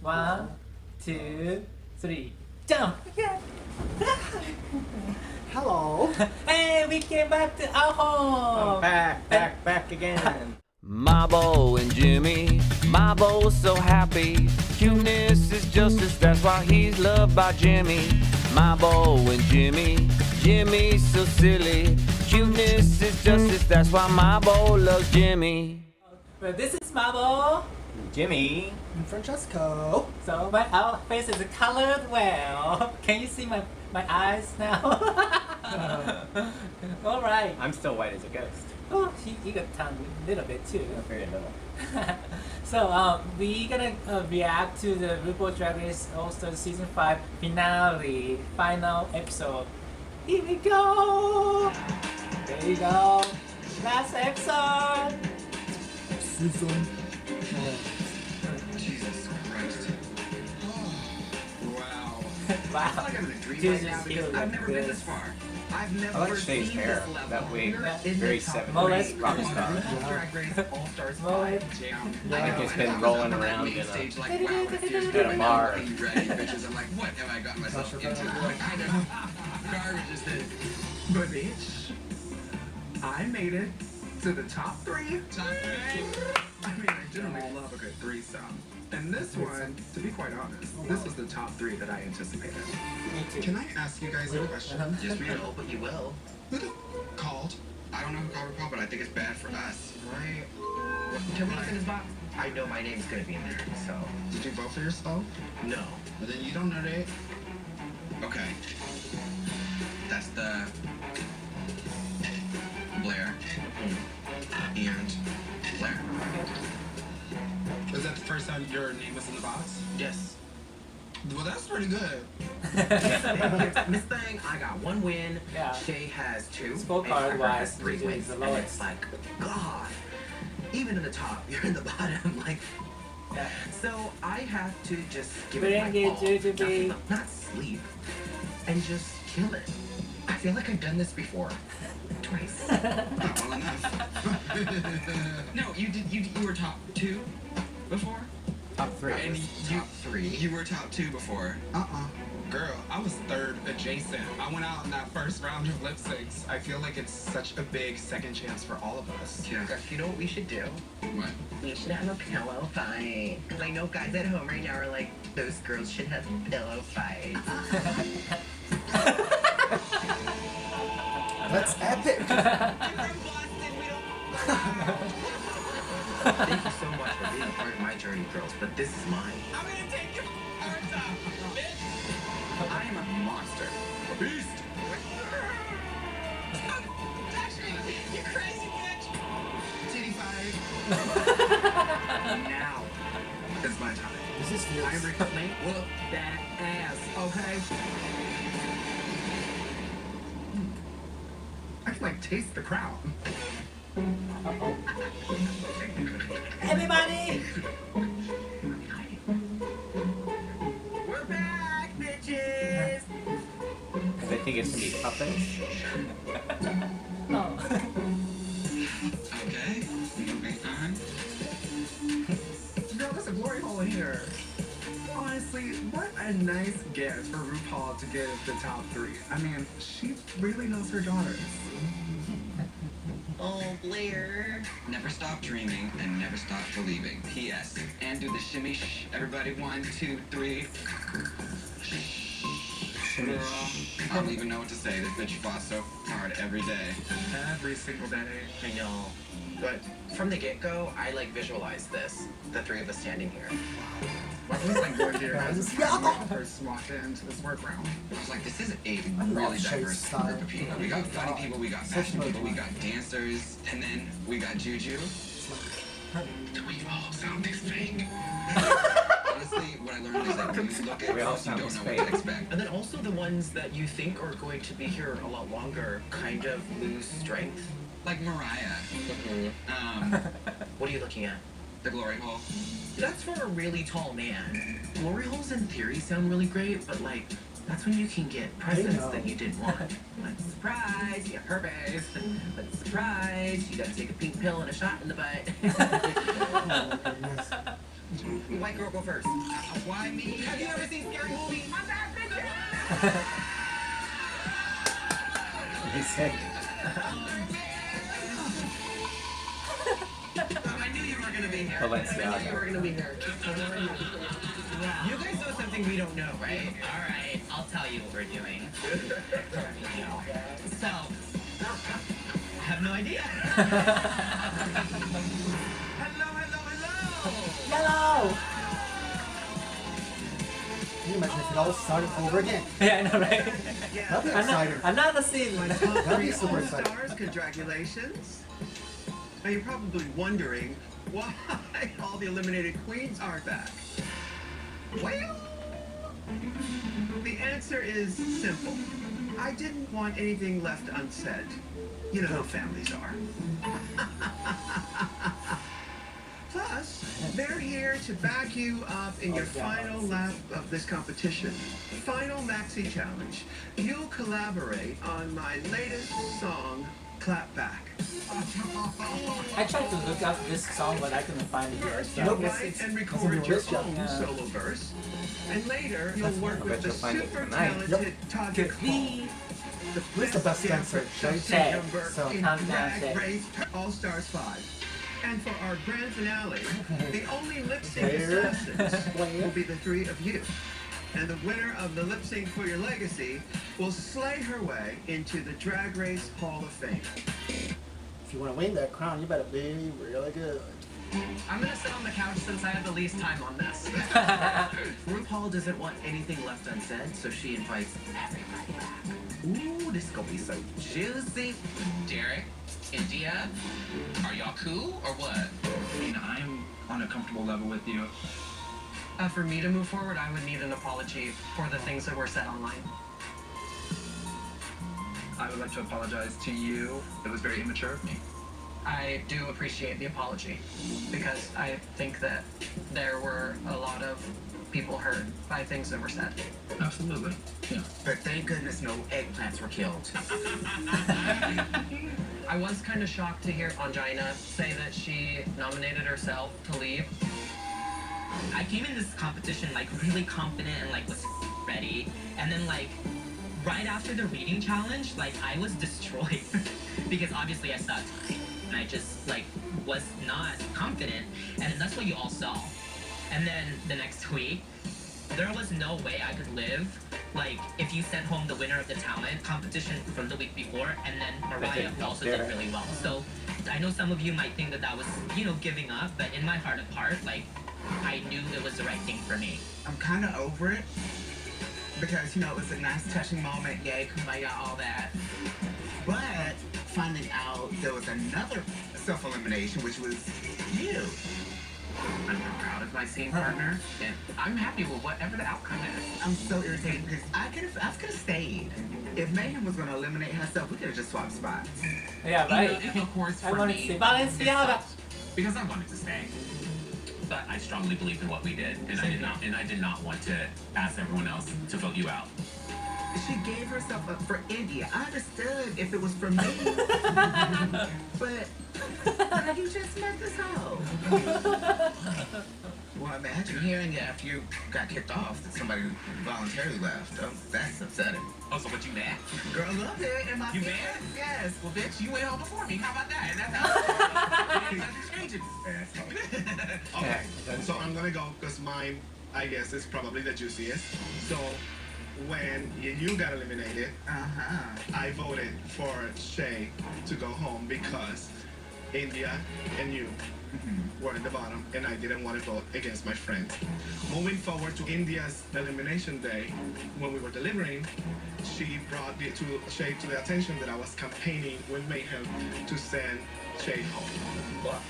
1, 2, 3, jump! Hello. Hey, we came back to our home! Back again. Mabo and Jimmy, Mabo's so happy. Cuteness is justice, that's why he's loved by Jimmy. Mabo and Jimmy, Jimmy's so silly. Cuteness is justice, that's why Mabo loves Jimmy. Well, this is Mabo. Jimmy. And Francesco. So our face is colored well. Can you see my eyes now? Alright. I'm still white as a ghost. Oh, you got tongue a little bit too. Very little. So we gonna react to the RuPaul's Drag Race All Stars Season 5 finale, final episode. Here we go! There you go! Last episode! Season. Jesus Christ. Oh, wow. Wow. I feel like I'm in a dream Jesus, right now he because look I've never been good. this far. I've never I like Shay's seen hair, this level. that wig, We're in very the top 70s Mullet. rock three star. on RuPaul's Drag Race All Stars Mullet. 5 Jam. Like I it's know, been and I was rolling up on that around main in a- stage like, wow, it feels in good a right bar. now. Are you ready, bitches? I'm like, what have I got myself into? What kind of garbage is this? But bitch, I made it to the top 3. Top 3? I mean, I generally love a good threesome. And this one, to be quite honest, this is the top 3 that I anticipated. Me too. Can I ask you guys a question? Yes, we know, but you will. Who called? I don't know who called RuPaul, but I think it's bad for us. Right? Can we look in this box? I know my name's gonna be in there, so. Did you vote for yourself? No. But then you don't know that. Okay. That's the Blair and Blair. Was that the first time your name was in the box? Yes. Well, that's pretty good. Miss Thing, I got 1 win. Yeah. Shay has 2. Scorecard and Cracker wise, has 3 Juju is wins. the And lowest. it's like, God. Even in the top, you're in the bottom. Like, Yeah. so I have to just give Bring it my it, all. Juju. Not sleep. And just kill it. I feel like I've done this before. Twice. Not well enough. No, you were top 2 before? Top 3. And Top 3. you were top 2 before. Girl, I was 3rd adjacent. I went out in that first round of lip syncs. I feel like it's such a big second chance for all of us. Yeah. You know what we should do? What? We should have a pillow fight. Because I know guys at home right now are like, those girls should have pillow fights. That's epic. Thank you so much for being a part of my journey, girls, but this is mine. I'm gonna take your arms off, bitch! I am a monster. A beast! Touch me, you crazy bitch! Titty fight! Now is my time. This is I fierce. reclaim whoop that ass, okay? I can like taste the crown. Everybody! We're back, bitches! They think it's gonna be puppets. Oh. Okay. Moving on. Girl, there's a glory hole in here. Honestly, what a nice gift for RuPaul to give the top 3. I mean, she really knows her daughters. Oh, Blair. Never stop dreaming and never stop believing. P.S. And do the shimmy shh. Everybody, 1, 2, 3. Girl, I don't even know what to say. This bitch fought so hard every day. Every single day. I know. But from the get-go, I like visualized this. The 3 of us standing here. What was like going here Guys, as yeah. when I first walked into this workroom? I was like, this is a love really Shay's diverse style. group of people. We got funny people, we got Such fashion a people, we good got dancers, and then we got Juju. Do we all sound this fake? Honestly, what I learned is that when you look at We all girls, you sound don't know fake. what to expect. And then also the ones that you think are going to be here a lot longer kind of lose strength. Like Mariah, What are you looking at? the glory hole. That's for a really tall man. Glory holes in theory sound really great, but like, that's when you can get presents know. that you didn't want. Like, surprise, you got herpes. But surprise, you gotta take a pink pill and a shot in the butt. Oh my goodness. White girl go first. Why me? Have you ever seen scary movies? My bad, bitch. He said, I knew you were gonna be here. Balenciaga. You were gonna be here. You guys know something we don't know, right? All right, I'll tell you what we're doing. So, I have no idea. Hello. Yellow! Can you imagine if it all started over again? Yeah, I know, right? That'd be exciting. Another scene. My top That'd be 3 super exciting. all-stars, congratulations. Now you're probably wondering why all the eliminated queens aren't back. Well, the answer is simple. I didn't want anything left unsaid. You know how families are. Plus, they're here to back you up in your final lap of this competition. Final Maxi Challenge. You'll collaborate on my latest song, Clap Back. I tried to look up this song, but I couldn't find it here. So I You'll guess write it's and record your own Yeah. solo verse. And later, you'll work I with bet the you'll find it super tonight. talented Todd Could Hall. be. Who's the best dancer? Shay. Number So, in calm down, Drag Shay. Race All-Stars 5. And for our grand finale, the only lip-sync There. assassins will be the 3 of you. And the winner of the lip sync for your legacy will slay her way into the Drag Race Hall of Fame. If you want to win that crown, you better be really good. I'm gonna sit on the couch since I have the least time on this. RuPaul doesn't want anything left unsaid, so she invites everybody back. Ooh, this is gonna be so juicy. Derek, India, are y'all cool or what? I mean, I'm on a comfortable level with you. For me to move forward, I would need an apology for the things that were said online. I would like to apologize to you. It was very immature of me. I do appreciate the apology because I think that there were a lot of people hurt by things that were said. Absolutely. Yeah. But thank goodness no eggplants were killed. I was kind of shocked to hear Angina say that she nominated herself to leave. I came in this competition like really confident and like was ready, and then like right after the reading challenge, like I was destroyed because obviously I sucked and I just like was not confident, and that's what you all saw. And then the next week, there was no way I could live like if you sent home the winner of the talent competition from the week before, and then Mariah also did really well. So I know some of you might think that that was, you know, giving up, but in my heart of heart, like I knew it was the right thing for me. I'm kind of over it because, you know, it was a nice touching moment, yay, kumbaya, all that. But finding out there was another self-elimination, which was you. I'm proud of my scene partner, and I'm happy with whatever the outcome is. I'm so irritated because I could have stayed. If Mayhem was going to eliminate herself, we could have just swapped spots. Yeah, right. And of course, I for wanted me, to say Balenciaga. because I wanted to stay. But I strongly believed in what we did, and I did not want to ask everyone else to vote you out. She gave herself up for India. I understood if it was for me. But how you just met this hoe? Well, imagine hearing it after you got kicked off that somebody voluntarily left. Oh, that's upsetting. Oh, so what, you mad? Girl, I love it. And my You feelings, mad? yes. Well, bitch, you went home before me. How about that? And that's how change it. Okay, so I'm gonna go because mine, I guess, is probably the juiciest. So when you got eliminated, I voted for Shay to go home because India and you were at the bottom, and I didn't want to vote against my friends. Moving forward to India's elimination day, when we were delivering, she brought Shay to the attention that I was campaigning with Mayhem to send Shay home. What?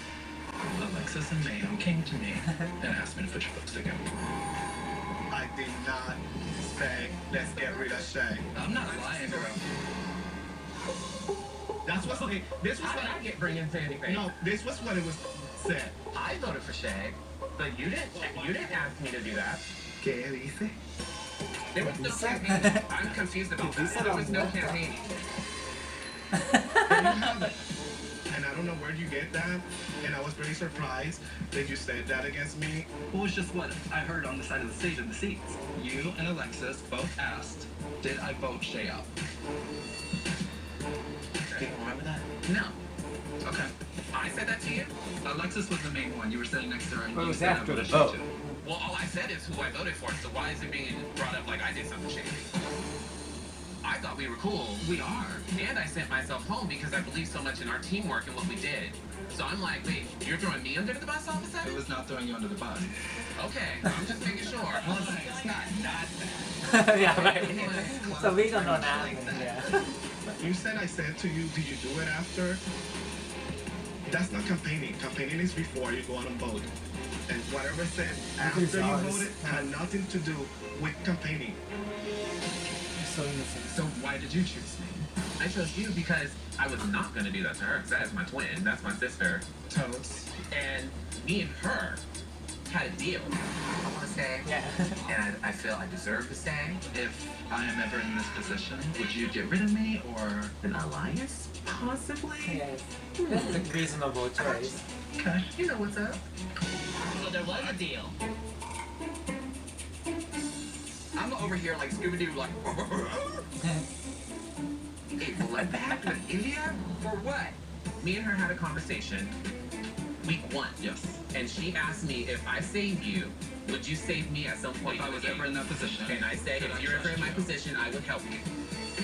Alexis and Mayhem came to me and asked me to put your books together. I did not say, let's get rid of Shay. I'm not lying, girl. That's what's okay. This was How what did I get bring into anything? No, this was what it was said. I voted for Shay, but you didn't ask me to do that. ¿Qué dice? There was no campaigning. I'm confused about that. There was no campaigning. and I don't know where you get that, and I was very surprised that you said that against me. Well, it's just what I heard on the side of the stage in the seats. You and Alexis both asked, did I vote Shay out? Do you remember that? No. Okay. I said that to you? Alexis was the main one. You were sitting next to her. And Well, it you was said I after the voted vote. Shay too. Well, all I said is who I voted for, so why is it being brought up like I did something shady? I thought we were cool. We are. And I sent myself home because I believe so much in our teamwork and what we did. So I'm like, wait, you're throwing me under the bus all of a sudden? It was not throwing you under the bus. Okay, I'm just making sure. Well, it's not that bad. Yeah, right. So we don't know now. Yeah. You said I said to you, did you do it after? That's not campaigning. Campaigning is before you go out and vote. And whatever said after you voted had nothing to do with campaigning. So innocent. So why did you choose me? I chose you because I was not going to do that to her, because that is my twin, that's my sister. Totes. And me and her had a deal. I want to stay. Yeah. And I feel I deserve to stay. If I am ever in this position, would you get rid of me or? An alliance? Possibly? Yes. That's a reasonable choice. Okay. You know what's up. So there was a deal. I'm over here like Scooby-Doo, like... Hey, blood pact with India? For what? Me and her had a conversation week 1. Yes. And she asked me if I saved you, would you save me at some point? If I was ever in that position. And I said, if you're ever in my position, I would help you.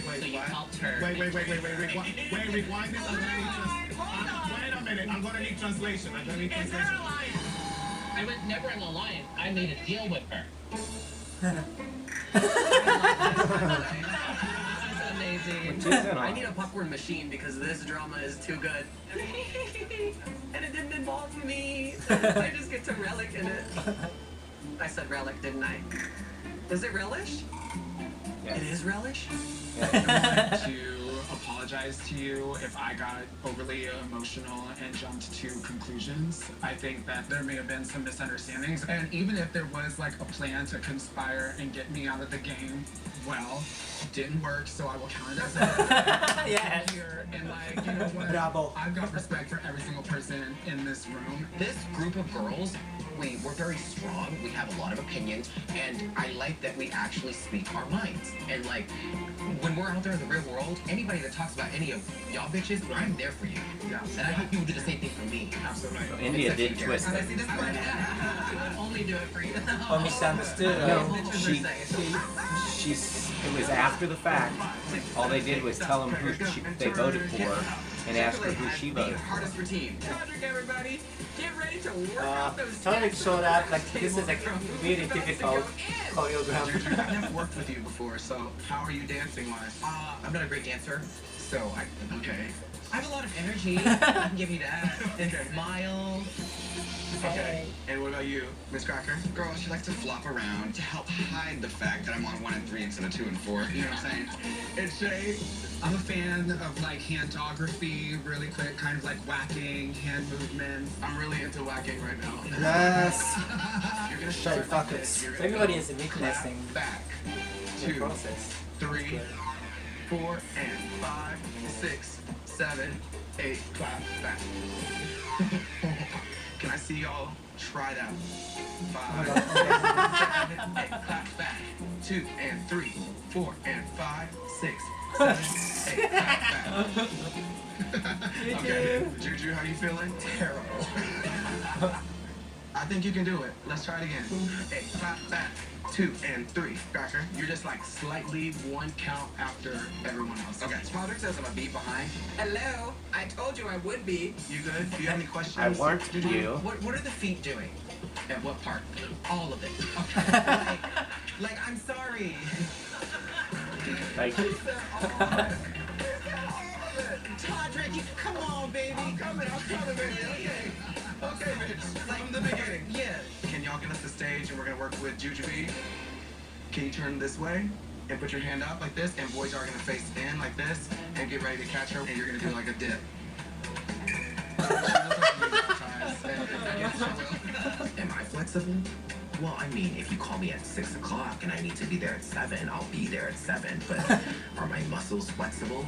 Wait, So you what? helped her. Wait, rewind this. Wait a minute, I'm gonna need translation. I'm gonna need It's translation. her alliance. I was never in an alliance. I made a deal with her. This is amazing. I need a popcorn machine because this drama is too good. And it didn't involve me. I just get to relic in it. I said relic, didn't I? Is it relish? Yes. It is relish? I want to apologize to you if I got overly emotional and jumped to conclusions. I think that there may have been some misunderstandings, and even if there was like a plan to conspire and get me out of the game, well, didn't work, so I will count it as a Yeah. here. And like, you know what? Bravo. I've got respect for every single person in this room. This group of girls, we're very strong, we have a lot of opinions, and I like that we actually speak our minds. And like, when we're out there in the real world, anybody that talks about any of y'all bitches, I'm there for you. Yeah. And I hope you will do the same thing for me. Absolutely. So India did twist And I it. see this part. I would only do it for you. Or misunderstood. No, She- it was after the fact. All they did was tell them who they voted for and ask her who she voted for. Hardest for team. Patrick, everybody, get ready to work out those Tony showed up like this is a really difficult choreography. I've never worked with you before, so how are you dancing wise? I'm not a great dancer, so Okay. I have a lot of energy. I can give you that. And smile. Okay. And what about you, Miz Cracker? Girl, she likes to flop around to help hide the fact that I'm on 1 and 3 instead of 2 and 4. You know what I'm saying? And Shay, I'm a fan of like handography, really quick, kind of like whacking, hand movements. I'm really into whacking right now. Yes. You're gonna Shay, start like fuck this. it. You're gonna Everybody go is witnessing back, the 2, process. 3, 4, and 5, 6, 7, 8, clap, back. Can I see y'all try that? 5, 7, 8, clap, back. 2 and 3, 4 and 5, 6, 7, 8, clap, back. Okay, Juju, how you feeling? Terrible. I think you can do it. Let's try it again. 8, clap, back. 2 and 3, Cracker. You're just like slightly 1 count after everyone else. Okay. Patrick says I'm a beat behind. Hello. I told you I would be. You good? Do you have any questions? I warned you. What are the feet doing? At what part? All of it. Okay. Like I'm sorry. Like, Patrick, you come on, baby. I'm coming, baby. Okay. Okay, bitch. From the beginning. Yeah. Can y'all get us the stage and we're gonna work with Juju B? Can you turn this way and put your hand up like this, and boys are gonna face in like this and get ready to catch her, and you're gonna do like a dip. Am I flexible? Well, I mean, if you call me at 6 o'clock and I need to be there at 7, I'll be there at 7. But are my muscles flexible?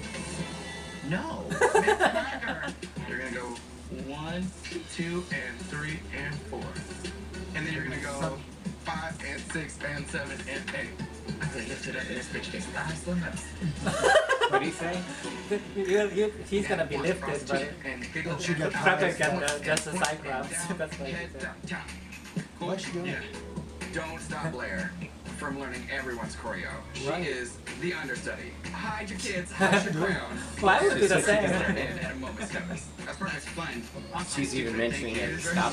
No. Miss Cracker, You're gonna go 1, 2, and 3, and 4. And then you're gonna go 5, and 6, and 7, and 8. I could lift it up in this bitch gets thighs limits. What do you say? He's gonna be lifted, but She got Cracker got just a side grab. That's what he Head said. down, down. Cool? What's she doing? Yeah. Don't stop Blair from learning everyone's choreo. She Right. is the understudy. Hide your kids, hide your crown. Well, I would do the So she can same. learn it at a moment's notice. That's perfect. Fun. She's even mentioning it to stop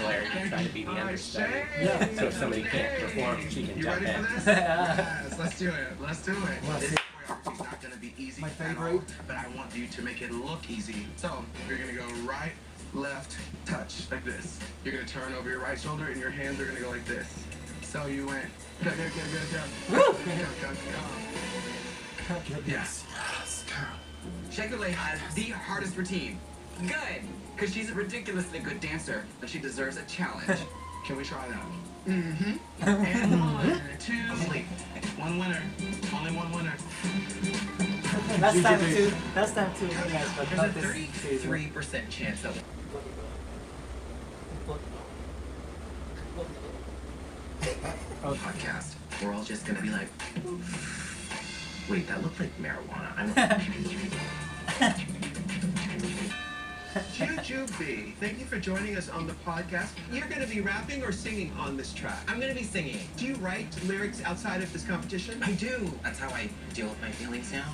Blair trying to be the understudy. Yeah. So if somebody can't perform, she can You jump ready for in. this? Yes, let's do it. Let's do it. Wanna This see- choreography is not going to be easy My at favorite. all, but I want you to make it look easy. So you're going to go right, left, touch, like this. You're going to turn over your right shoulder, and your hands are going to go like this. So you went, go. Yes. Shakule has the hardest routine. Good, because she's a ridiculously good dancer, but she deserves a challenge. Can we try that? Mm-hmm. And 1, 2, 3. One winner. Only one winner. Last time too, but There's not a this season. 33% chance that podcast, we're all just gonna be like, wait, that looked like marijuana. Juju, thank you for joining us on the podcast. You're going to be rapping or singing on this track? I'm gonna be singing. Do you write lyrics outside of this competition? I do. That's how I deal with my feelings now.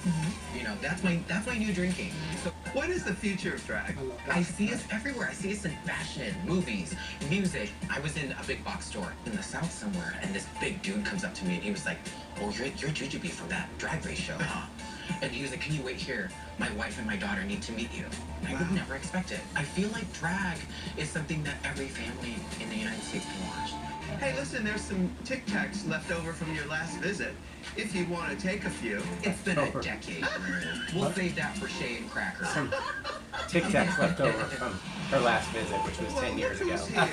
You know, that's my new drinking. So What is the future of drag? I see us everywhere. I see us in fashion, movies, music. I was in a big box store in the South somewhere, and this big dude comes up to me and he was like, "Oh, you're Jujubee from that Drag Race show, huh?" And he was like, "Can you wait here? My wife and my daughter need to meet you." I would never expect it. I feel like drag is something that every family in the United States can watch. Hey, listen, there's some Tic Tacs left over from your last visit. If you want to take a few. It's been a decade. We'll save that for Shay and Cracker. Some Tic Tacs left over from her last visit, which was 10 years ago. Who's here?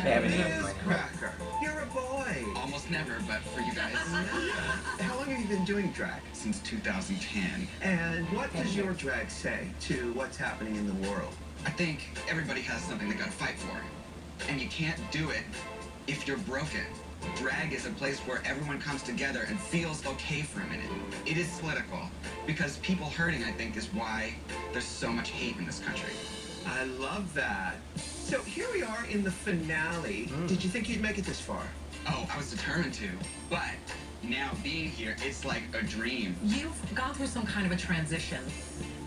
They haven't eaten Miz mine. Cracker. You're a boy. Almost never, but for you guys. How long have you been doing drag? Since 2010. And what does your drag say to what's happening in the world? I think everybody has something they gotta fight for. And you can't do it if you're broken. Drag is a place where everyone comes together and feels okay for a minute. It is political, because people hurting, I think, is why there's so much hate in this country. I love that. So here we are in the finale. Did you think you'd make it this far? Oh, I was determined to, but now being here, it's like a dream. You've gone through some kind of a transition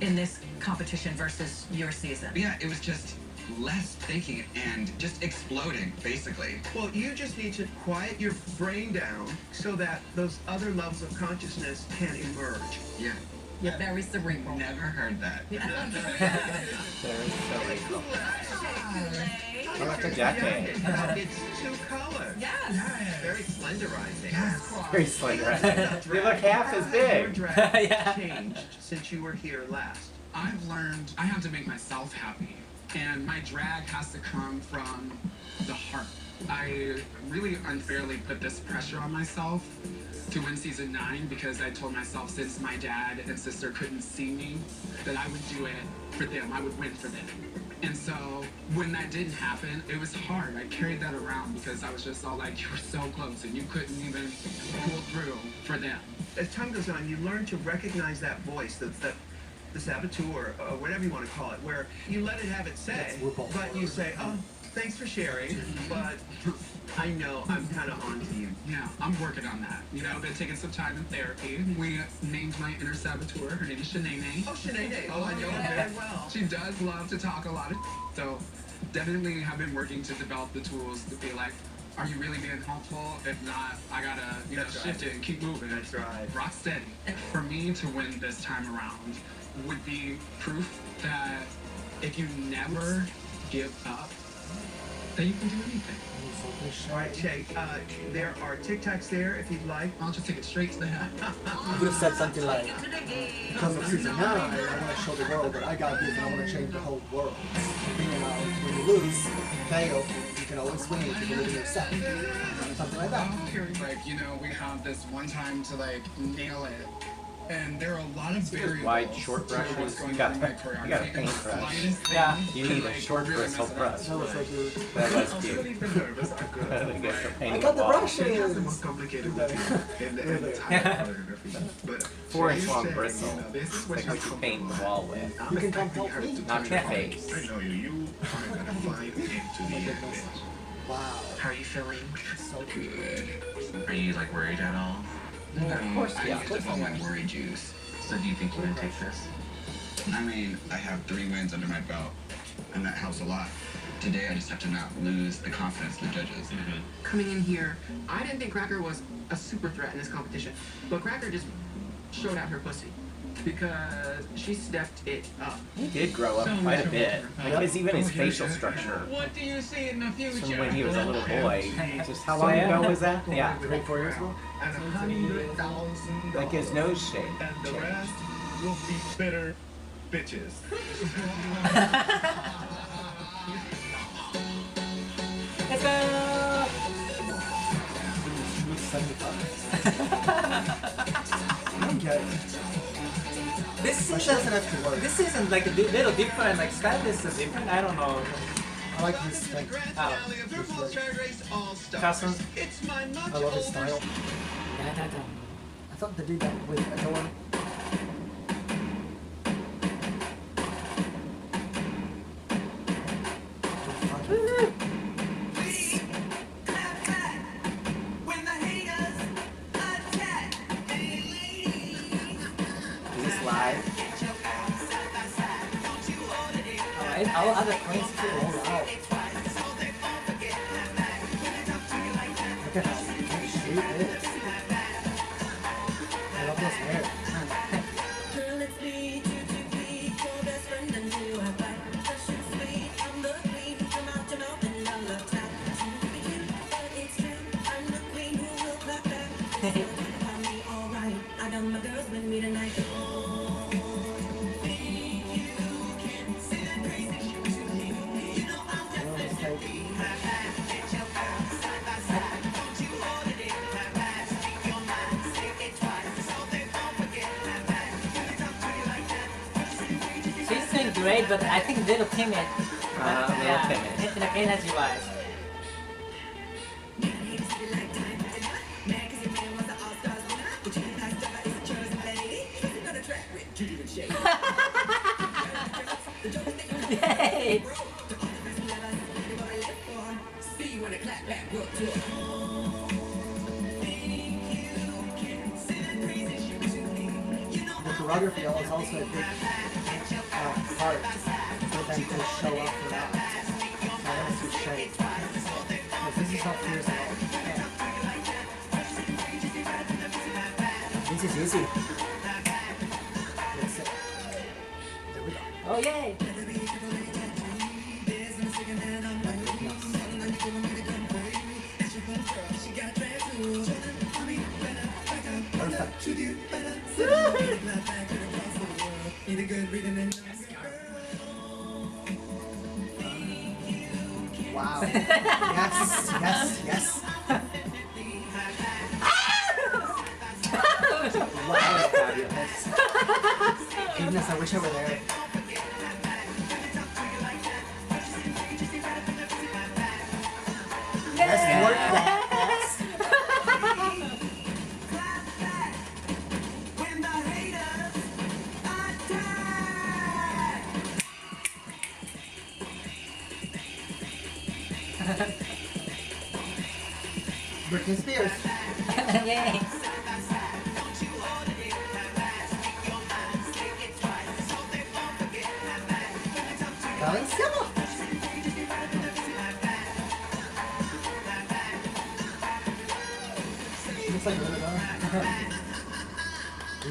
in this competition versus your season. Yeah, it was just less thinking and just exploding, basically. Well, you just need to quiet your brain down so that those other levels of consciousness can emerge. Yeah. You're very cerebral. Never heard that. I like the jacket. It's two colors. Yes. Very slenderizing. Very slender. They look half as Your big. drag Yeah. changed since you were here last. I've learned I have to make myself happy, and my drag has to come from the heart. I really unfairly put this pressure on myself to win season 9 because I told myself since my dad and sister couldn't see me that I would do it for them, I would win for them. And so when that didn't happen, it was hard. I carried that around because I was just all like, you were so close and you couldn't even pull through for them. As time goes on, you learn to recognize that voice, the saboteur, or whatever you want to call it, where you let it have its say, That's RuPaul's. but you say, oh, thanks for sharing, but I know I'm kind of on to you. Yeah, I'm working on that. You know, I've been taking some time in therapy. We named my inner saboteur. Her name is Shanae. Oh, Shanae. Oh, I know her very well. She does love to talk a lot of so definitely have been working to develop the tools to be like, are you really being helpful? If not, I gotta, shift it and keep moving. That's right. Rock steady. For me to win this time around would be proof that if you never give up, that you can do anything. All right, Shay, there are Tic Tacs there if you'd like. I'll just take it straight to the head. You could have said something like, because of season 9, I want to show the world that I got this and I want to change the whole world. You know, when you lose, you fail, you can always win if you believe in yourself. Something like that. Like, we have this one time to, nail it. And there are a lot of variables. Wide, short brushes. You got a paintbrush. Yeah. You need a short bristle brush. That was cute. I got the brushes. The most complicated in the entire choreography. But 4-inch long bristle. Like what you paint the wall with. You can come help me. Not your face. I know you are gonna find into the end. Wow. How are you feeling? So good. Are you like worried at all? Of course, I used up all my worry juice. So do you think you're gonna take this? I mean, I have 3 wins under my belt, and that helps a lot. Today, I just have to not lose the confidence of the judges. Coming in here, I didn't think Cracker was a super threat in this competition, but Cracker just showed out her pussy because she stepped it up. He did grow up quite a bit. Like even his facial structure. What do you see in the future? From when he was a little boy. Just how long ago was that? Yeah. 4 years ago? And $100,000. Like his nose shape. And the rest will be bitter bitches. Let's go! I don't get it. This She season, doesn't have to work. this season like a little different, like style is different, I don't know. I like his thing. RuPaul's Drag Race All-Stars. Costumes. It's my much I love his older style. I thought they did that with Adore. Is this live? Alright, all other queens too. Oh, wow. Look at how she is. I love this hair. She's doing great, but I think a little timid. A little timid. Like energy-wise. Yay! The choreography is also a big part for them to show up for that. I want to shape. Like, this is not fierce at all. This is easy. That's it. There we go. Oh yay! Wow. Yes, yes, yes. Wow, fabulous. Goodness, I wish I were there. Yes, work that. Yes. Britney Spears. Yay! Balenciagaaaaa. Looks like really well.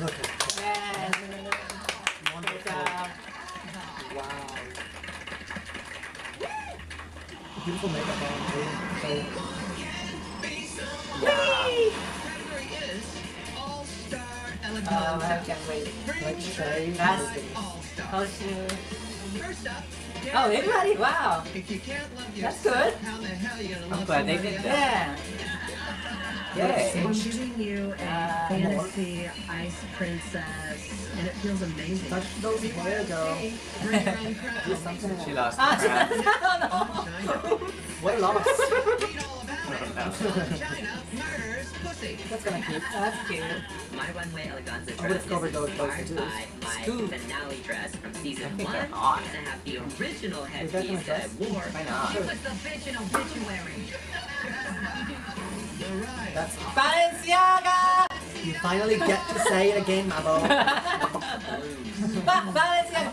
Look at that. Wonderful. Wow. Beautiful makeup on too. So Oh, I can't wait. like shade. That's oh shoot. Oh, everybody! Wow, If you can't love that's yourself, good. how the hell you gonna I'm love glad they somebody did else? Yeah. Yay. I'm giving you a fantasy ice princess, and it feels amazing. Touch those hair, girl. Do something. She lost the crowd. What loss? That's kind of cute. That's cute. My runway eleganza I would have dress covered is those inspired too. by my finale dress from season 1. they're hot. And I have the original that headpiece that I wore. Why not? She was the bitch in obituary. That's Balenciaga! You finally get to say it again, Mabo. Balenciaga!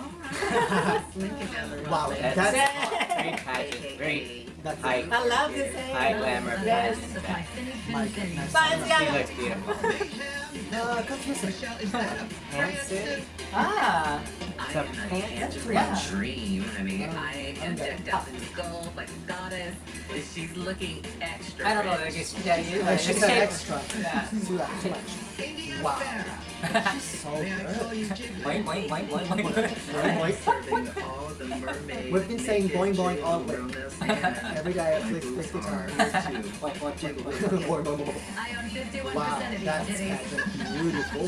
Wow, That's that's very pageant, very that's high, I love this hair. high glamour Yes. pageant. my goodness. She Balenciaga! looks beautiful. Confusing. Pantsuit? Ah! It's a pantsuit. Yeah. Dream. I mean, I am decked out in gold like a goddess. And she's looking extra. I don't know, like it's yeah, you Like she said extra. Yeah. Too much. Wow. She's so good. Boing, boing, boing, boing, boing. We've been saying boing boing all week. Every day at least 50 times. Boing, boing, boing, boing. I own 51% Wow, of these that's titties. beautiful.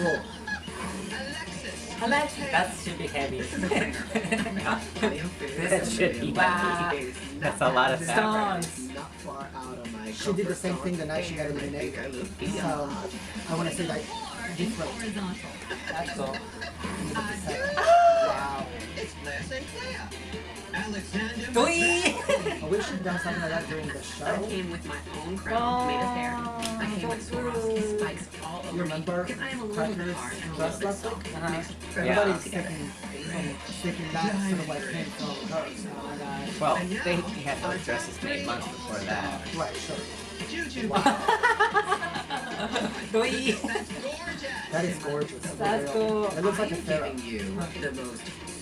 That should be heavy. That should be Wow. That's a lot of fabric. Stones. Not far out of my She did the same thing the night she got eliminated. So I want to say like different. Horizontal. That's cool. Wow. It's nice and clear. Alexander. Doi! I wish she'd done something like that during the I show. came with my own crown made of hair. I came with Swarovski spikes all over You remember me because I am a little bit Cracker's hard and a dress little bit last soft. week? Mixed Everybody's together. sticking that sort of like thing from hers. Oh my god. Well, they had those dresses made months before that. Right, sure. Juju. Doi! That is gorgeous. That's cool. It looks like a I'm pharaoh. giving you the most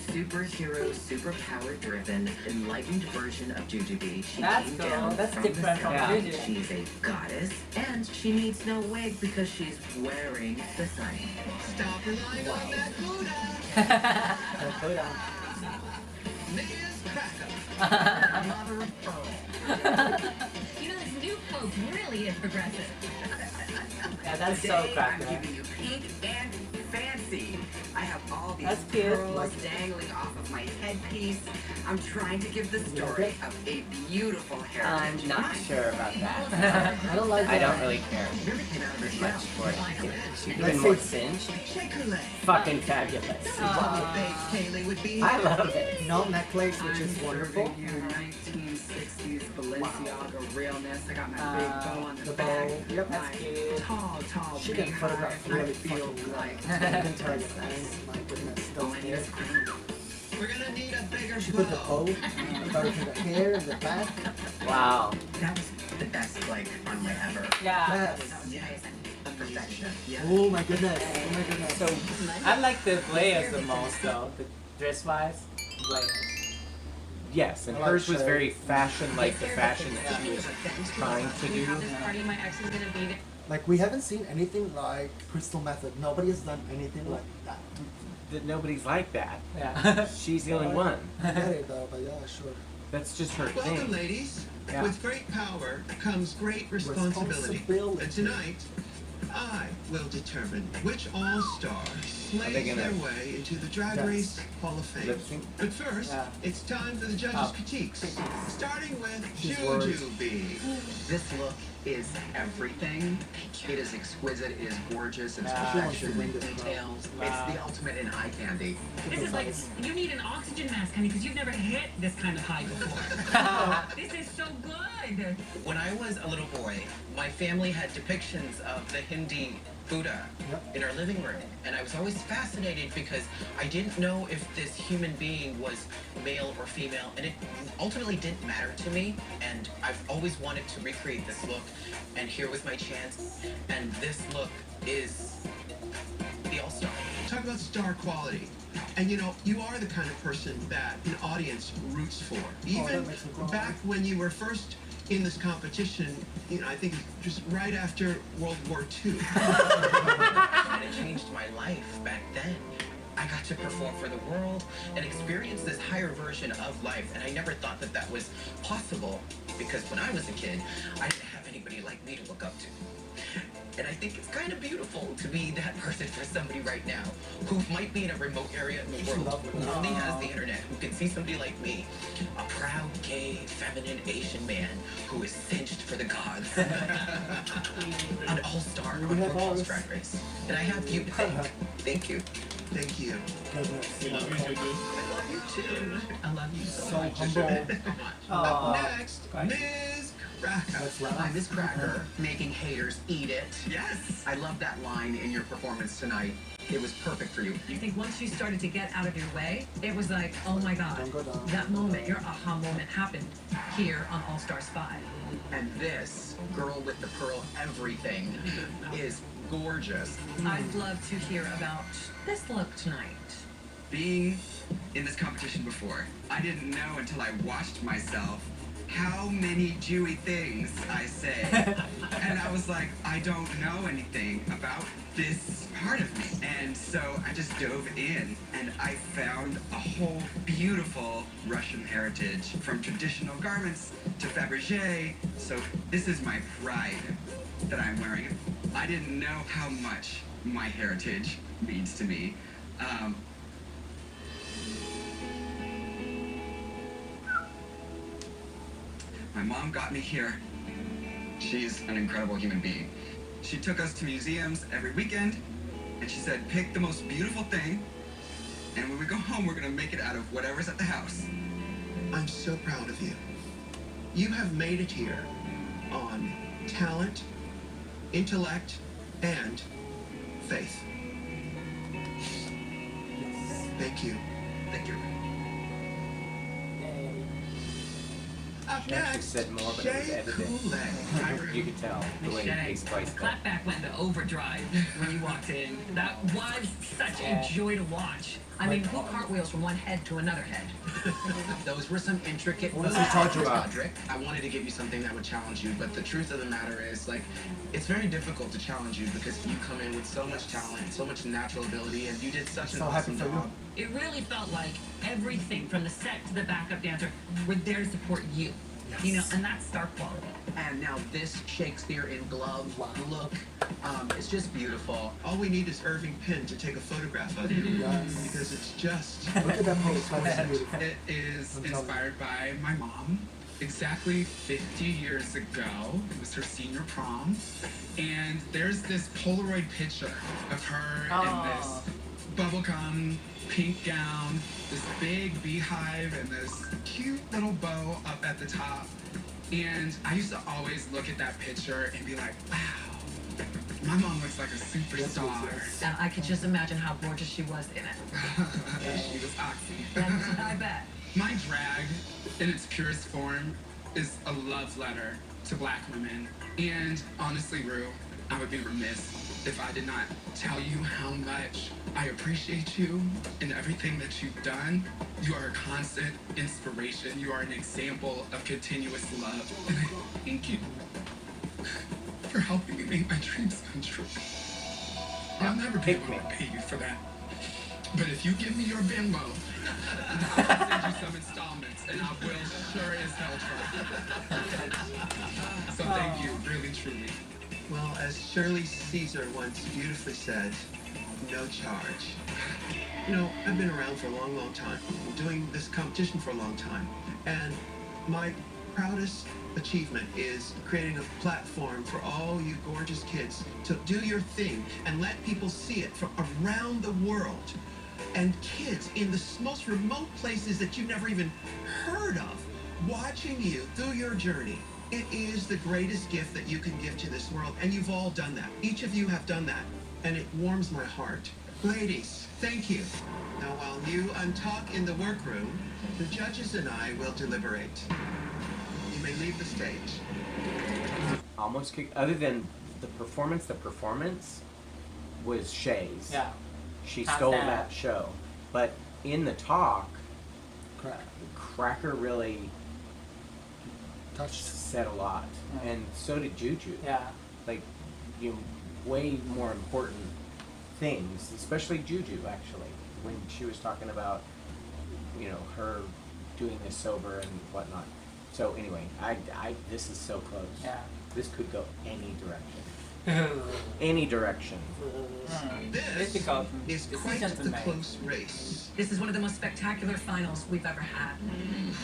superhero, superpower-driven, enlightened version of Jujubee. She That's came cool. down That's from different the from sky. Juju. She's a goddess, and she needs no wig because she's wearing the sun. Stop relying on that Buddha. Put it on. Miz Cracker. Mother of pearl. You know, this new Coke really is progressive. Yeah, that's so Today, I'm cracker. giving you pink and fancy. I have all these That's cute. pearls dangling off of my headpiece. I'm trying to give the story of a beautiful heritage. I'm not sure about that. I don't like that. I don't really care Really came out of her much shell. for it. She's Let's even more see. singed. Shake her leg. Fucking fabulous. Kaylee would be. I love it. No necklace, which is I'm wonderful. serving you 1960s Balenciaga realness. I got my big bow on The the bow. back. Yep. That's My cute. tall She can beehive. photograph I really feel fucking like I can tell you that. My goodness, those hair. We're gonna need a bigger She put the bow. bow, started from the hair and the back. Wow. That was the best, like, runway ever. Yeah. Yes. Yes. Perfection. Yeah. Oh my goodness. Oh my goodness. So I like the layers the most though. The dress wise, layers. Yes, and I like hers was shade. very fashion like the fashion that she was trying to do. This party my ex is gonna be there. Like we haven't seen anything like Crystal Method. Nobody has done anything like that. That nobody's like that. Yeah. She's the only one. I get it though, but yeah, sure. That's just her Welcome, thing. ladies. Yeah. With great power comes great responsibility. And tonight, I will determine which all-star slays they gonna- their way into the Drag Yes. Race Hall of Fame. Lip-sync? But first, Yeah. it's time for the judges' Oh. critiques. Starting with She's worried. Jujubee. This look is everything. It is exquisite. It is gorgeous. It's Wow. perfection. She wants to win this Details. Wow. It's the ultimate in eye candy. This is like, you need an oxygen mask, honey, because you've never hit this kind of high before. This is so good. When I was a little boy, my family had depictions of the Hindi Buddha Yep. in our living room. And I was always fascinated because I didn't know if this human being was male or female. And it ultimately didn't matter to me. And I've always wanted to recreate this look. And here was my chance. And this look is the all-star. Talk about star quality. And you know, you are the kind of person that an audience roots for. Even makes me cry. back when you were first in this competition, you know, I think just right after World War II. And it changed my life back then. I got to perform for the world and experience this higher version of life. And I never thought that that was possible because when I was a kid, I didn't have anybody like me to look up to. And I think it's kind of beautiful to be that person for somebody right now who might be in a remote area in the world, who only has the internet, who can see somebody like me, a proud, gay, feminine Asian man who is cinched for the gods. An all-star on RuPaul's Drag Race. And I have you to thank. Thank you. Thank you. We love you, Juju. I love you too. I love you so much. Up next, Miz Cracker. Hi, Miz Cracker, making haters eat it. Yes. I love that line in your performance tonight. It was perfect for you. I think once you started to get out of your way, it was like, oh my God, that moment, your aha moment happened here on All Stars 5. And this girl with the pearl everything is gorgeous. I'd love to hear about this look tonight. Being in this competition before, I didn't know until I watched myself how many Jewy things I say. And I was like, I don't know anything about this part of me. And so I just dove in and I found a whole beautiful Russian heritage, from traditional garments to Fabergé. So this is my pride that I'm wearing. I didn't know how much my heritage means to me. My mom got me here. She's an incredible human being. She took us to museums every weekend, and she said, pick the most beautiful thing, and when we go home, we're gonna make it out of whatever's at the house. I'm so proud of you. You have made it here on talent, intellect, and faith. Thank you. Thank you. Up She actually next, said more, but it was edited. You could tell the way he spiced The clapback went into overdrive when you walked in. That was such a joy to watch. I mean, who cartwheels from one head to another head? Those were some intricate What does he talk about? Roderick. I wanted to give you something that would challenge you, but the truth of the matter is, like, it's very difficult to challenge you because you come in with so much talent, so much natural ability, and you did such an awesome job. It really felt like everything from the set to the backup dancer were there to support you. Yes. You know, and that's star quality. And now this Shakespeare in glove look, it's just beautiful. All we need is Irving Penn to take a photograph of you. Yes. Because it's just... Look at that pose. That's beautiful. It is inspired by my mom. Exactly 50 years ago, it was her senior prom, and there's this Polaroid picture of her in this bubblegum pink gown, this big beehive, and this cute little bow up at the top. And I used to always look at that picture and be like, wow, my mom looks like a superstar. And I could just imagine how gorgeous she was in it. She was oxy. I bet. My drag, in its purest form, is a love letter to Black women. And honestly, Ru, I would be remiss if I did not tell you how much I appreciate you and everything that you've done. You are a constant inspiration. You are an example of continuous love. And I thank you for helping me make my dreams come true. I'll never be able to pay you for that. But if you give me your Venmo, I'll send you some installments, and I will sure as hell try. So thank you, really, truly. Well, as Shirley Caesar once beautifully said, no charge. You know, I've been around for a long, long time, doing this competition for a long time, and my proudest achievement is creating a platform for all you gorgeous kids to do your thing and let people see it from around the world. And kids in the most remote places that you've never even heard of, watching you through your journey. It is the greatest gift that you can give to this world, and you've all done that. Each of you have done that, and it warms my heart. Ladies, thank you. Now, while you untalk in the workroom, the judges and I will deliberate. You may leave the stage. Almost kick, other than the performance was Shay's. Yeah. She Half stole that. that show. But in the talk, Cracker really said a lot. Yeah. And so did Juju. Yeah. Like, you way more important things, especially Juju, actually, when she was talking about, you know, her doing this sober and whatnot. So anyway, this is so close. Yeah. This could go any direction. any direction. This Difficult is quite decision to the make. close race. This is one of the most spectacular finals we've ever had.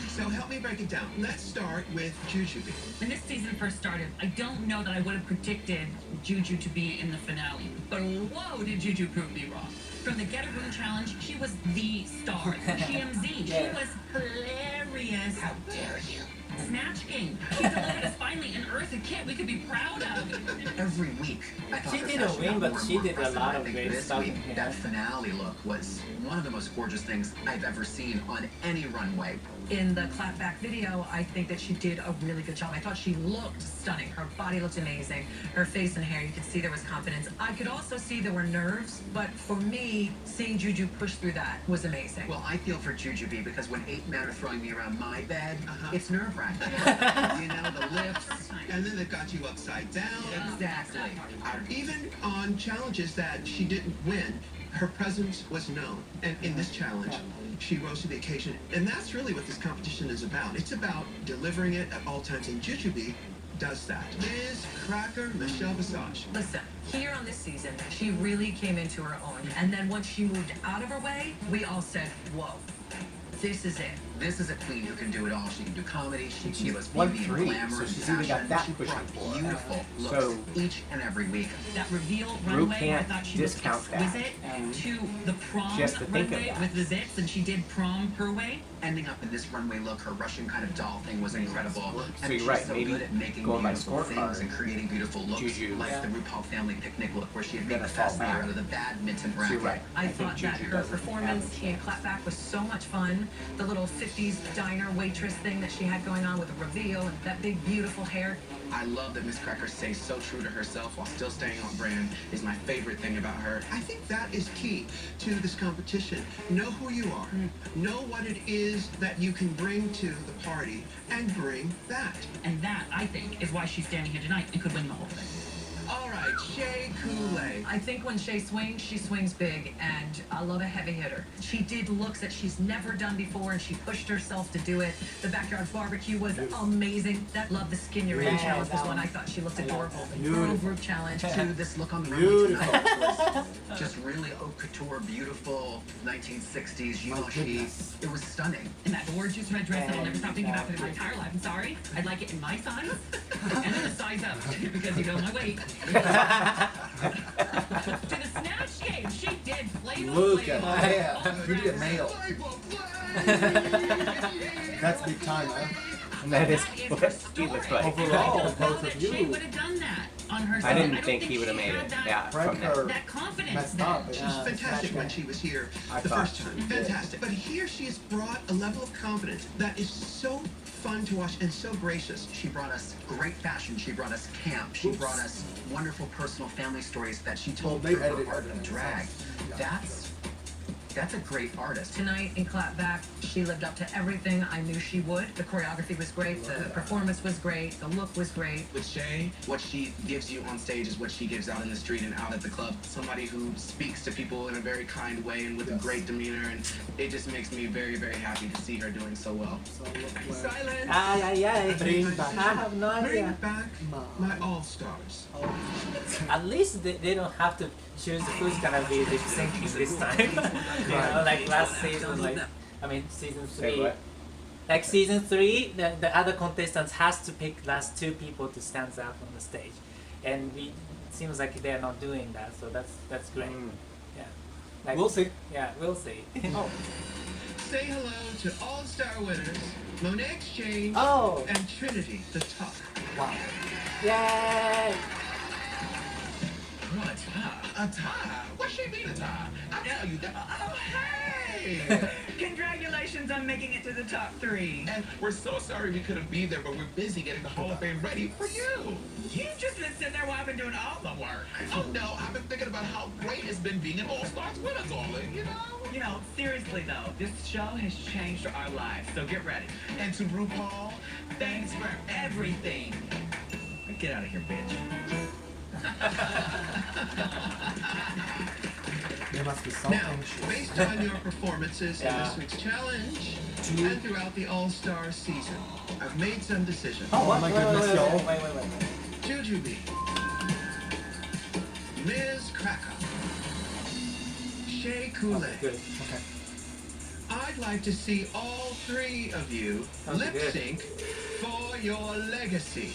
So help me break it down. Let's start with Jujubee. When this season first started, I don't know that I would have predicted Juju to be in the finale. But whoa, did Juju prove me wrong. From the Get a Room Challenge, she was the star. TMZ, she was hilarious. How dare you? Snatch Game. She delivered us finally an Eartha kit we could be proud of. Every week, I thought She her didn't fashion win, got but more and she more did a impressive, lot and I of think great this stuff. week, that finale look was one of the most gorgeous things I've ever seen on any runway. In the clapback video, I think that she did a really good job. I thought she looked stunning. Her body looked amazing. Her face and hair, you could see there was confidence. I could also see there were nerves, but for me, seeing Juju push through that was amazing. Well, I feel for Jujubee because when 8 men are throwing me around my bed, it's nerve-wracking. You know, the lips. And then they've got you upside down. Exactly. Even on challenges that she didn't win, her presence was known. And in this challenge, she rose to the occasion. And that's really what this competition is about. It's about delivering it at all times. And Jujubee does that. Miz Cracker, Michelle Visage. Listen, here on this season, she really came into her own. And then once she moved out of her way, we all said, whoa, this is it. This is a queen who can do it all. She can do comedy, she can give us won beauty and 3, glamour so and she's even got fashion. that She pushing brought for her. beautiful looks So- each and every week. That reveal Ru runway, I can't thought she was discount that. exquisite. To the prom She has to think of runway that. with the zips, and she did prom her way. Ending up in this runway look, her Russian kind of doll thing was incredible. So And you're she's right, so maybe good at making going by beautiful things scorecard, and creating beautiful looks, Juju, like the RuPaul family picnic look where she had made Better the fall fascinator back. out of the badminton So racket. you're right. I think thought that Juju her doesn't performance average. in Clapback was so much fun. The little 50s diner waitress thing that she had going on with the reveal and that big beautiful hair. I love that Miz Cracker stays so true to herself while still staying on brand. Is my favorite thing about her. I think that is key to this competition. Know who you are. Know what it is that you can bring to the party and bring that. And that, I think, is why she's standing here tonight and could win the whole thing. All right, Shea Coulee. I think when she swings big, and I love a heavy hitter. She did looks that she's never done before, and she pushed herself to do it. The backyard barbecue was amazing. That Love the Skin You're In Yeah, challenge was that one one. I thought she looked adorable. The Beautiful. girl group challenge. To this look on the runway tonight was just really haute couture, beautiful 1960s Givenchy. It was stunning. And that gorgeous red dress that I'll never stop thinking about for my entire life. I'm sorry. I'd like it in my size. And then a size up, because you know my weight. To the Snatch Game, she did Playboy. Look at Playboy. that. Oh, You get mail. That's big time, huh? And that is That is what her he looks story. like. Overall, I don't both know of that She you. would have done that on her I side. didn't don't think he would have she made had it. that- Yeah, from Cracker that. That confidence. messed there. up. She's Yeah. fantastic when she was here I the thought first time. she did. Fantastic. But here she has brought a level of confidence that is so fun to watch and so gracious. She brought us great fashion. She brought us camp. She brought us wonderful personal family stories that she told Well, they through her edited art it of drag. Yeah. That's a great artist. Tonight in Clapback, she lived up to everything I knew she would. The choreography was great. The performance was great. The look was great. With Shay, what she gives you on stage is what she gives out in the street and out at the club. Somebody who speaks to people in a very kind way and with a great demeanor, and it just makes me very, very happy to see her doing so well. Silence. Ay, ay, ay. Bring back. I have no Bring idea. back my all-stars. At least they don't have to choose who's gonna be lip syncing this time. You know, like last season, like season Say 3. what? Like season 3, the other contestants has to pick last 2 people to stand out on the stage, and it seems like they're not doing that. So that's great. Yeah. Like, We'll see. Yeah, we'll see. Say hello to all-star winners, Monet Exchange Oh. and Trinity the Tuck. Wow. Yay! Oh, a tie? What she mean a tie? I tell you that. Oh, hey! Congratulations on making it to the top 3. And we're so sorry we couldn't be there, but we're busy getting the Hall of Fame ready for you. You've just been sitting there while I've been doing all the work. Oh no, I've been thinking about how great it's been being an All-Stars with us all, you know? You know, seriously though, this show has changed our lives, so get ready. And to RuPaul, Thanks for everything. Get out of here, bitch. There must be Now, something. based on your performances in Yeah. this week's challenge and throughout the All-Star season, I've made some decisions. Oh my goodness, y'all. Wait. Jujubee, Miz Cracker, Shea Coulee. Good. Okay. I'd like to see all three of you lip sync for your legacy.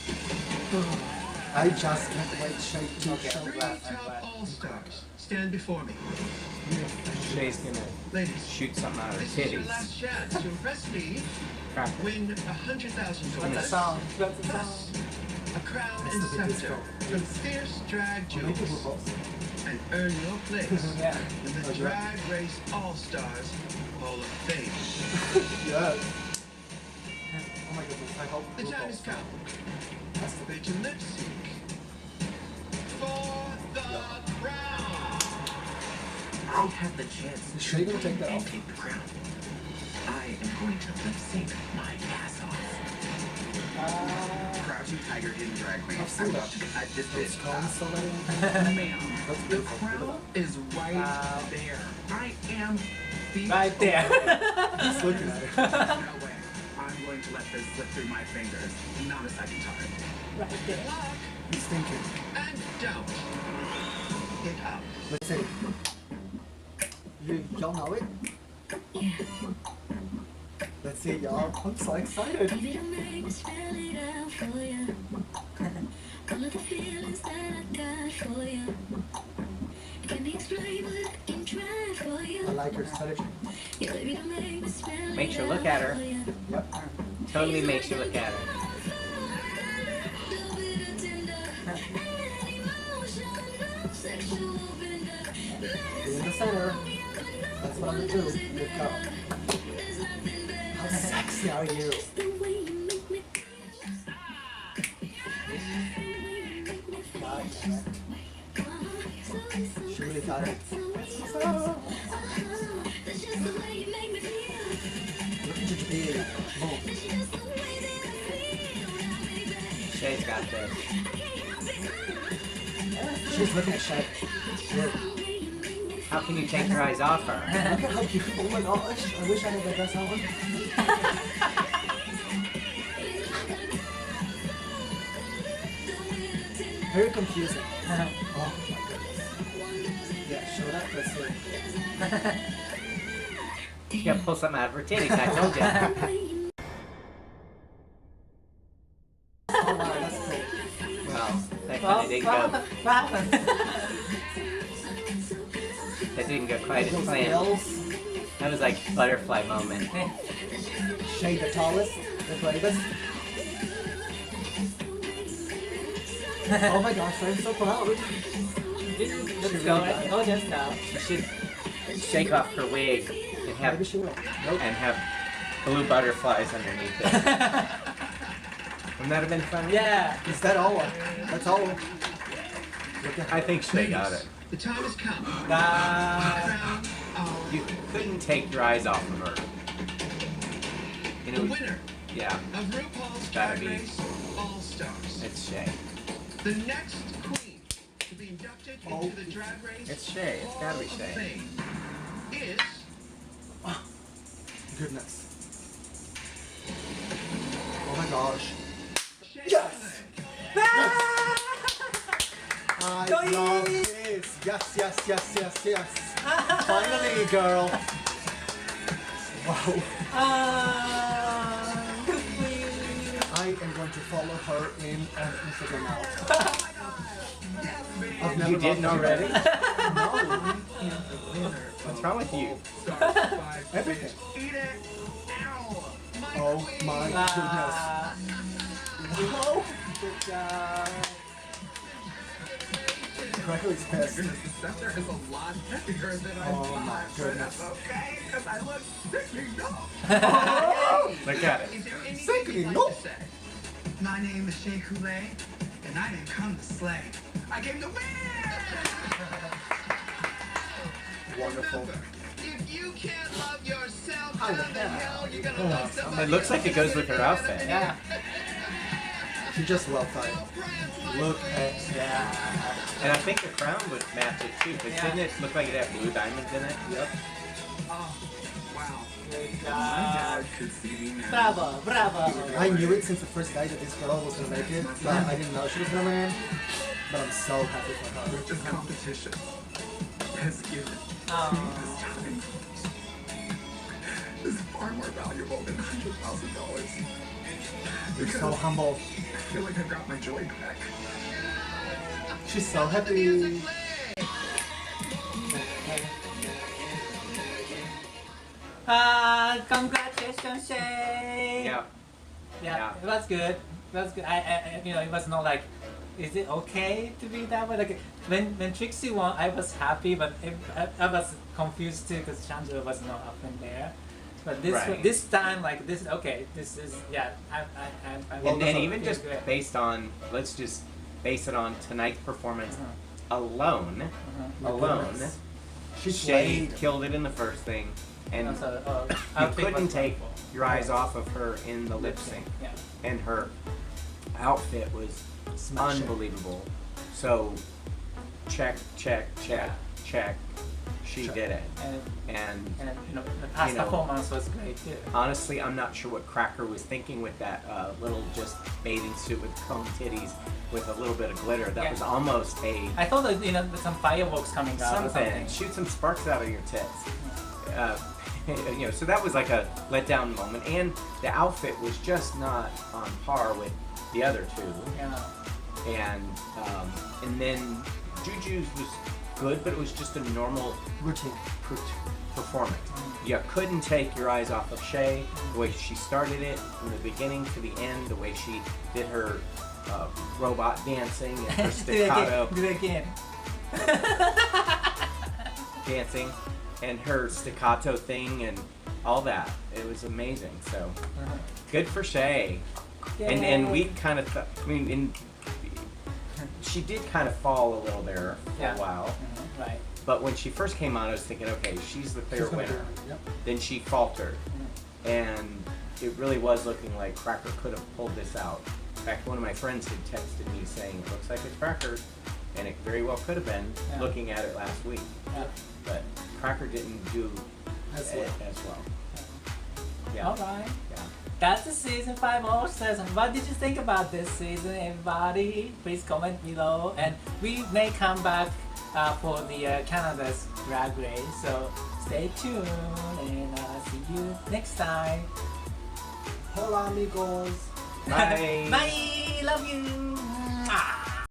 I just can't wait to show Three that. top all-stars stand before me. Shay's gonna Ladies, shoot something out of her this is your titties. last chance to impress me. Cracker. Win $100,000. That's a song. That's a Plus, song. a crown That's and the biggest scepter goal. from fierce drag Or maybe jewels. RuPaul's. And earn your place Yeah. in the Drag Race All-Stars Hall of Fame. Yes. Oh my goodness, I hope The time has RuPaul's. come. That's the They to lip sync for the crown. I have the chance Is Shay gonna take that and off? take the crown. I am going to lip sync my ass off. Crouching Tiger, Hidden Drag Queen. I've seen that. This Those bitch. cones so many. Ma'am, That's the beautiful. crown is right there. I am the Right there. Just looking at it. No way. I'm going to let this slip through my fingers. Not a second time. Right there. He's thinking. And don't. Get up. Let's see. Y'all know it? Let's see, y'all. I'm so excited. I like her strategy. Makes you look at her. Yep. Totally makes you look at her. Be in the center. That's what I'm gonna do. Good go. How sexy are you? God damn it. She really got it. Look at your big. Boom. Shay's got this. She's looking at Shay. Good. How can you take your eyes off her? Look at how beautiful. Oh my gosh. I wish I had that dress on. Very confusing. Oh my goodness. Yeah, show that. Let's see. You gotta pull something out of her titties, I told you. Oh wow, that's cool. Well, that Well, kinda didn't go. what happened? That didn't go quite as Those planned. bells. That was like butterfly moment. Shay the tallest, the bravest. Oh my gosh, I'm so proud. Let's go. Oh, just now. She should shake off her wig and Maybe have she will. Nope. and have blue butterflies underneath it. Wouldn't that have been fun? Yeah. Is that all? That's all. Look at I think Shay got it. The time has come. Nah. You couldn't take your eyes off of her. You The know, winner yeah, of RuPaul's Gotta Drag be. Race All-Stars. it's Shay. The next queen to be inducted into the Drag Race It's Shay. It's gotta be Hall Shay. of Fame is goodness. Oh my gosh. Shea Yes! Coulee. I Go love Yeez! this. Yes, yes, yes, yes, yes. Finally, girl. Wow. Good queen. I am going to follow her in on Instagram now. I've never You didn't loved her. already? No. What's wrong with you? Everything. Eat it. Ow. Oh my goodness. Wow. Good job. Cracker's pissed. The scepter is a lot heavier than I Oh thought. my But goodness. that's okay, because I look sickly dumb. Look at it. Is there anything Sickly, you'd like no. to say? My name is Shea Coulee, and I didn't come to slay. I came to win! Wonderful. Remember, if you can't love yourself, How how the the hell you gonna Oh. love somebody It looks like it goes with her outfit. Yeah. She just well tight. Look at that. And I think the crown would match it too, but didn't it look like it had blue diamonds in it? Yep. Oh, wow. Good My job. dad could see me now. Bravo, bravo. I knew it since the first day that this girl was gonna make it, but I didn't know she was gonna win. But I'm so happy for her. With this competition has given to me this time is far more valuable than $100,000. You're so humble. I feel like I got my joy back. She's so happy. Congratulations, Shay. Yeah, it was good. That's good. I you know, it was not like, is it okay to be that way? Like when Trixie won, I was happy, but I was confused too because Chandra was not up in there. But this time, like this, okay, this is I'm and even just based on, let's just base it on tonight's performance alone. Shay killed it in the first thing, and you couldn't take your eyes off of her in the lip sync. And her outfit was unbelievable. So check. She did it. And you know, the past performance was great too. Honestly, I'm not sure what Cracker was thinking with that little just bathing suit with cone titties with a little bit of glitter. That was almost a... I thought that, you know, some fireworks coming out or something. Shoot some sparks out of your tits. You know, so that was like a letdown moment. And the outfit was just not on par with the other two. And then Juju's was good, but it was just a normal routine performance. You couldn't take your eyes off of Shay, the way she started it from the beginning to the end, the way she did her robot dancing and her staccato. Do it again. Dancing and her staccato thing and all that. It was amazing. So good for Shay. And we kind of thought, I mean, she did kind of fall a little there for a while. Right. But when she first came on, I was thinking, okay, she's the clear winner. Then she faltered. And it really was looking like Cracker could have pulled this out. In fact, one of my friends had texted me saying, it looks like it's Cracker. And it very well could have been, looking at it last week. But Cracker didn't do as well. Alright. That's the season 5 All-Stars. What did you think about this season, everybody? Please comment below. And we may come back for the Canada's Drag Race. So stay tuned and see you next time. Hola, amigos. Bye. Bye. Love you.